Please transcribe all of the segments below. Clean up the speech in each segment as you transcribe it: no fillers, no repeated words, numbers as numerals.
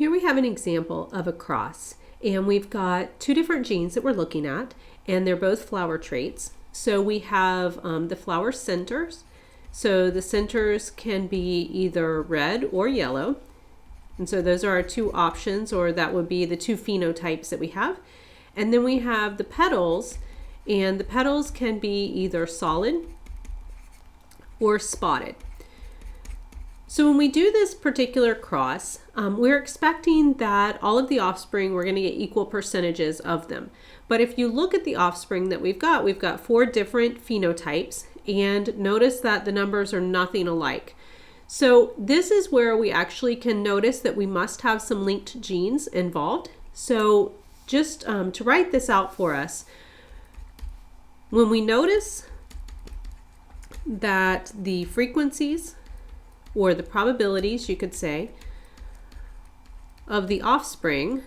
Here we have an example of a cross, and we've got two different genes that we're looking at, and they're both flower traits. So we have the flower centers. So the centers can be either red or yellow. And so those are our two options, or that would be the two phenotypes that we have. And then we have the petals, and the petals can be either solid or spotted. So when we do this particular cross, we're expecting that all of the offspring, we're going to get equal percentages of them. But if you look at the offspring that we've got 4 different phenotypes, and notice that the numbers are nothing alike. So this is where we actually can notice that we must have some linked genes involved. So just to write this out for us, when we notice that the frequencies, or the probabilities, you could say, of the offspring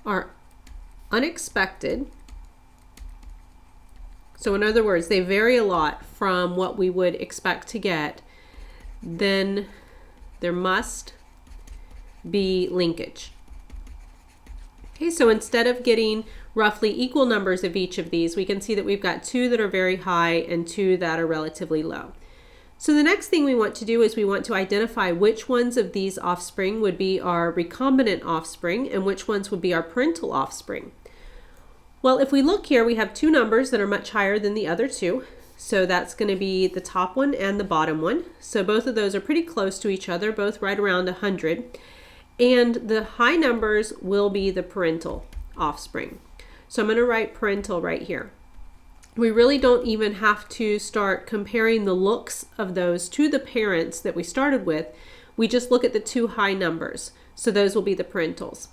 are unexpected. So in other words, they vary a lot from what we would expect to get, then there must be linkage. Okay, so instead of getting roughly equal numbers of each of these, we can see that we've got 2 that are very high and 2 that are relatively low. So the next thing we want to do is we want to identify which ones of these offspring would be our recombinant offspring and which ones would be our parental offspring. Well, if we look here, we have 2 numbers that are much higher than the other 2. So that's going to be the top one and the bottom one. So both of those are pretty close to each other, both right around 100. And the high numbers will be the parental offspring. So I'm going to write parental right here. We really don't even have to start comparing the looks of those to the parents that we started with. We just look at the 2 high numbers. So those will be the parentals.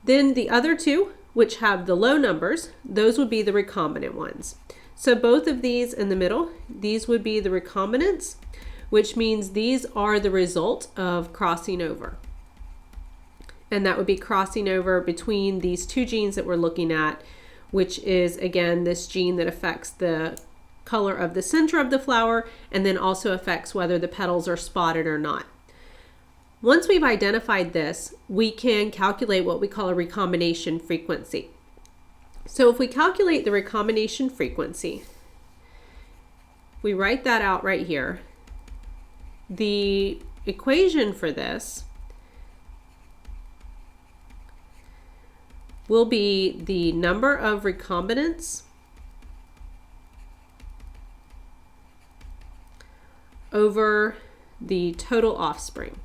Then the other 2, which have the low numbers, those would be the recombinant ones. So both of these in the middle, these would be the recombinants, which means these are the result of crossing over. And that would be crossing over between these 2 genes that we're looking at, which is, again, this gene that affects the color of the center of the flower and then also affects whether the petals are spotted or not. Once we've identified this, we can calculate what we call a recombination frequency. So if we calculate the recombination frequency, we write that out right here. The equation for this will be the number of recombinants over the total offspring.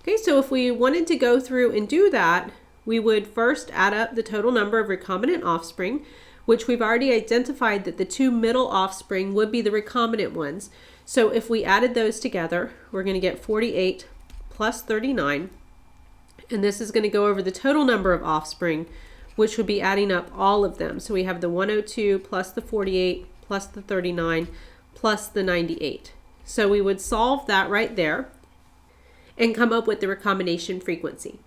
Okay, so if we wanted to go through and do that, we would first add up the total number of recombinant offspring, which we've already identified that the 2 middle offspring would be the recombinant ones. So if we added those together, we're going to get 48 plus 39, and this is going to go over the total number of offspring, which would be adding up all of them. So we have the 102 plus the 48 plus the 39 plus the 98. So we would solve that right there and come up with the recombination frequency.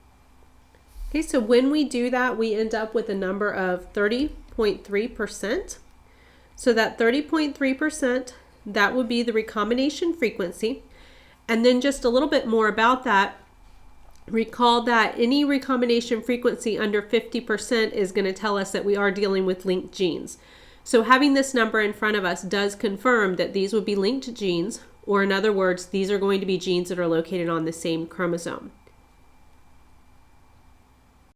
Okay, so when we do that, we end up with a number of 30.3%. So that 30.3%, that would be the recombination frequency. And then just a little bit more about that, recall that any recombination frequency under 50% is going to tell us that we are dealing with linked genes. So having this number in front of us does confirm that these would be linked genes, or in other words, these are going to be genes that are located on the same chromosome.